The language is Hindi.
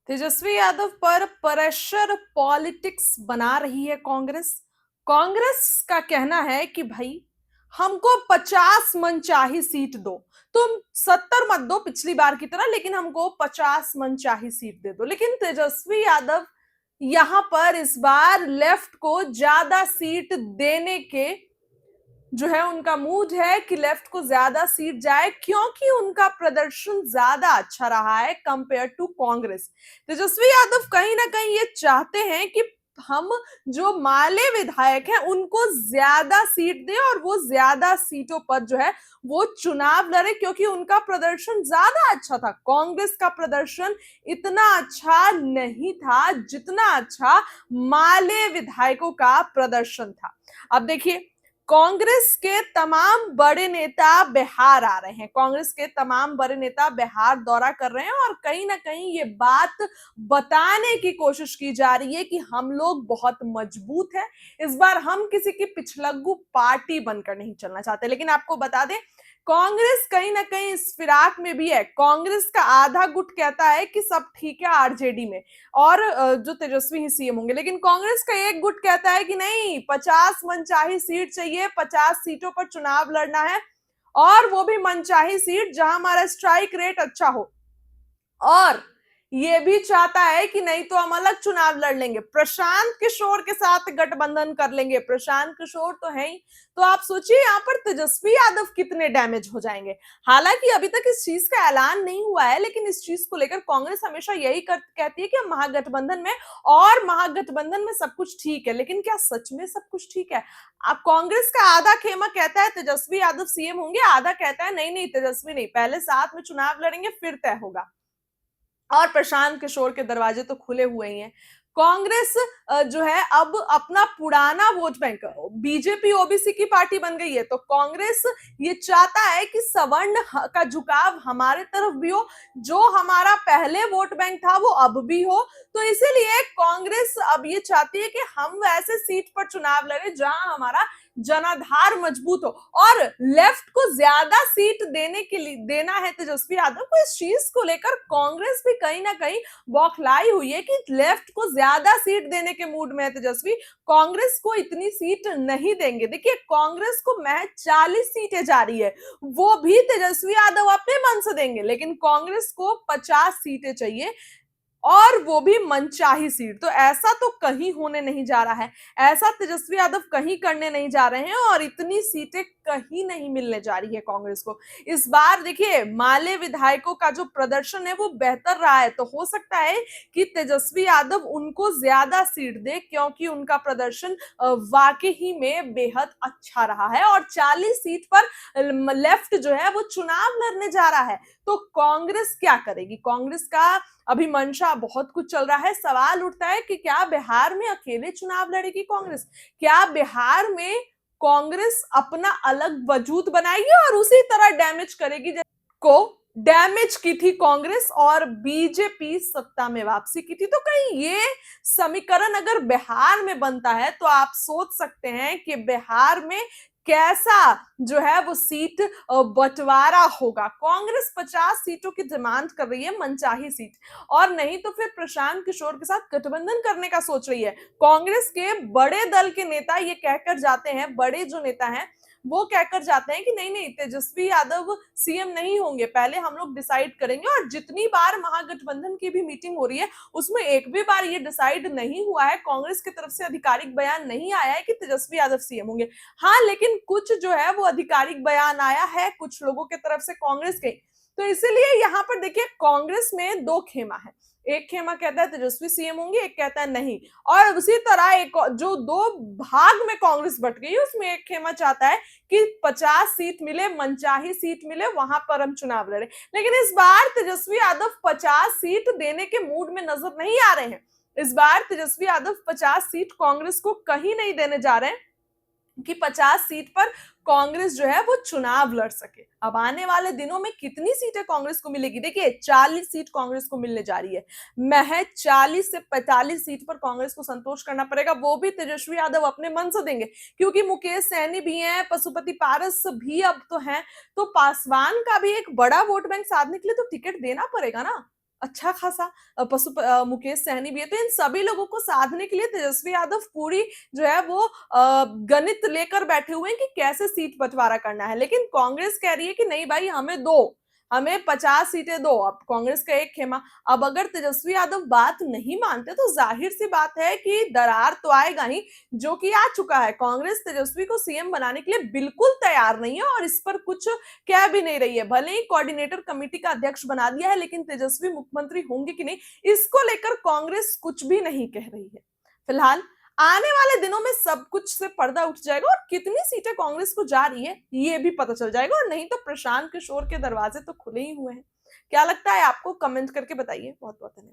तेजस्वी यादव पर प्रेशर पॉलिटिक्स बना रही है कांग्रेस। कांग्रेस का कहना है कि भाई हमको 50 मनचाही सीट दो। तुम 70 मत दो पिछली बार की तरह, लेकिन हमको 50 मनचाही सीट दे दो। लेकिन तेजस्वी यादव यहां पर इस बार लेफ्ट को ज्यादा सीट देने के जो है उनका मूड है कि लेफ्ट को ज्यादा सीट जाए, क्योंकि उनका प्रदर्शन ज्यादा अच्छा रहा है कंपेयर टू कांग्रेस। तेजस्वी यादव कहीं ना कहीं ये चाहते हैं कि हम जो माले विधायक हैं उनको ज्यादा सीट दें और वो ज्यादा सीटों पर जो है वो चुनाव लड़े, क्योंकि उनका प्रदर्शन ज्यादा अच्छा था। कांग्रेस का प्रदर्शन इतना अच्छा नहीं था जितना अच्छा माले विधायकों का प्रदर्शन था। अब देखिए, कांग्रेस के तमाम बड़े नेता बिहार आ रहे हैं। कांग्रेस के तमाम बड़े नेता बिहार दौरा कर रहे हैं और कहीं ना कहीं ये बात बताने की कोशिश की जा रही है कि हम लोग बहुत मजबूत हैं। इस बार हम किसी की पिछलग्गू पार्टी बनकर नहीं चलना चाहते। लेकिन आपको बता दें, कांग्रेस कहीं ना कहीं इस फिराक में भी है। कांग्रेस का आधा गुट कहता है कि सब ठीक है आरजेडी में और जो तेजस्वी ही सीएम होंगे, लेकिन कांग्रेस का एक गुट कहता है कि नहीं, 50 मनचाही सीट चाहिए, 50 सीटों पर चुनाव लड़ना है और वो भी मनचाही सीट जहां हमारा स्ट्राइक रेट अच्छा हो। और ये भी चाहता है कि नहीं तो हम अलग चुनाव लड़ लेंगे, प्रशांत किशोर के साथ गठबंधन कर लेंगे। प्रशांत किशोर तो है ही, तो आप सोचिए यहाँ पर तेजस्वी यादव कितने डैमेज हो जाएंगे। हालांकि अभी तक इस चीज का ऐलान नहीं हुआ है, लेकिन इस चीज को लेकर कांग्रेस हमेशा यही कहती है कि हम महागठबंधन में, और महागठबंधन में सब कुछ ठीक है। लेकिन क्या सच में सब कुछ ठीक है? अब कांग्रेस का आधा खेमा कहता है तेजस्वी यादव सीएम होंगे, आधा कहता है नहीं नहीं तेजस्वी नहीं, पहले साथ में चुनाव लड़ेंगे फिर तय होगा। और प्रशांत किशोर के दरवाजे तो खुले हुए ही हैं। कांग्रेस जो है अब अपना पुराना वोट बैंक, बीजेपी ओबीसी की पार्टी बन गई है, तो कांग्रेस ये चाहता है कि सवर्ण का झुकाव हमारे तरफ भी हो, जो हमारा पहले वोट बैंक था वो अब भी हो। तो इसीलिए कांग्रेस अब ये चाहती है कि हम वैसे सीट पर चुनाव लड़े जहां हमारा जनाधार मजबूत हो। और लेफ्ट को ज्यादा सीट देने के लिए देना है तेजस्वी यादव को, इस चीज को लेकर कांग्रेस भी कहीं ना कहीं बौखलाई हुई है कि लेफ्ट को ज्यादा सीट देने के मूड में है तेजस्वी। कांग्रेस को इतनी सीट नहीं देंगे। देखिए, कांग्रेस को महज 40 सीटें जा रही है, वो भी तेजस्वी यादव अपने मन से देंगे, लेकिन कांग्रेस को 50 सीटें चाहिए और वो भी मनचाही सीट। तो ऐसा तो कहीं होने नहीं जा रहा है, ऐसा तेजस्वी यादव कहीं करने नहीं जा रहे हैं और इतनी सीटें कहीं नहीं मिलने जा रही है कांग्रेस को। इस बार देखिए, माले विधायकों का जो प्रदर्शन है वो बेहतर रहा है, तो हो सकता है कि तेजस्वी यादव उनको ज्यादा सीट दे, क्योंकि उनका प्रदर्शन वाकई ही में बेहद अच्छा रहा है। और 40 सीट पर लेफ्ट जो है वो चुनाव लड़ने जा रहा है, तो कांग्रेस क्या करेगी? कांग्रेस का अभी मंशा बहुत कुछ चल रहा है। सवाल उठता है कि क्या बिहार में अकेले चुनाव लड़ेगी कांग्रेस? क्या बिहार में कांग्रेस अपना अलग वजूद बनाएगी और उसी तरह डैमेज करेगी को डैमेज की थी कांग्रेस और बीजेपी सत्ता में वापसी की थी? तो कहीं ये समीकरण अगर बिहार में बनता है तो आप सोच सकते हैं कि बिहार में कैसा जो है वो सीट बंटवारा होगा। कांग्रेस 50 सीटों की डिमांड कर रही है, मनचाही सीट, और नहीं तो फिर प्रशांत किशोर के साथ गठबंधन करने का सोच रही है। कांग्रेस के बड़े दल के नेता ये कहकर जाते हैं, बड़े जो नेता हैं वो कहकर जाते हैं कि नहीं नहीं तेजस्वी यादव सीएम नहीं होंगे, पहले हम लोग डिसाइड करेंगे। और जितनी बार महागठबंधन की भी मीटिंग हो रही है उसमें एक भी बार ये डिसाइड नहीं हुआ है, कांग्रेस की तरफ से आधिकारिक बयान नहीं आया है कि तेजस्वी यादव सीएम होंगे। हाँ, लेकिन कुछ जो है वो आधिकारिक बयान आया है कुछ लोगों की तरफ से कांग्रेस के। तो इसीलिए यहाँ पर देखिए, कांग्रेस में दो खेमा है। एक खेमा कहता है तेजस्वी सीएम होंगे, एक कहता है नहीं। और उसी तरह एक जो दो भाग में कांग्रेस बट गई, उसमें एक खेमा चाहता है कि 50 सीट मिले, मनचाही सीट मिले, वहां पर हम चुनाव लड़े। लेकिन इस बार तेजस्वी यादव 50 सीट देने के मूड में नजर नहीं आ रहे हैं। इस बार तेजस्वी यादव 50 सीट कांग्रेस को कहीं नहीं देने जा रहे हैं कि 50 सीट पर कांग्रेस जो है वो चुनाव लड़ सके। अब आने वाले दिनों में कितनी सीटें कांग्रेस को मिलेगी? देखिए, 40 सीट कांग्रेस को मिलने जा रही है। महज 40 से 45 सीट पर कांग्रेस को संतोष करना पड़ेगा, वो भी तेजस्वी यादव अपने मन से देंगे, क्योंकि मुकेश सहनी भी हैं, पशुपति पारस भी अब तो हैं। तो पासवान का भी एक बड़ा वोट बैंक साधने के लिए तो टिकट देना पड़ेगा ना। अच्छा खासा मुकेश सहनी भी है। तो इन सभी लोगों को साधने के लिए तेजस्वी यादव पूरी जो है वो गणित लेकर बैठे हुए हैं कि कैसे सीट बंटवारा करना है। लेकिन कांग्रेस कह रही है कि नहीं भाई, हमें दो, हमें 50 सीटें दो। अब कांग्रेस का एक खेमा। अब अगर तेजस्वी यादव बात नहीं मानते तो जाहिर सी बात है कि दरार तो आएगा ही, जो कि आ चुका है। कांग्रेस तेजस्वी को सीएम बनाने के लिए बिल्कुल तैयार नहीं है और इस पर कुछ कह भी नहीं रही है। भले ही कोऑर्डिनेटर कमेटी का अध्यक्ष बना दिया है, लेकिन तेजस्वी मुख्यमंत्री होंगे कि नहीं, इसको लेकर कांग्रेस कुछ भी नहीं कह रही है। फिलहाल आने वाले दिनों में सब कुछ से पर्दा उठ जाएगा और कितनी सीटें कांग्रेस को जा रही है ये भी पता चल जाएगा। और नहीं तो प्रशांत किशोर के दरवाजे तो खुले ही हुए हैं। क्या लगता है आपको? कमेंट करके बताइए। बहुत बहुत धन्यवाद।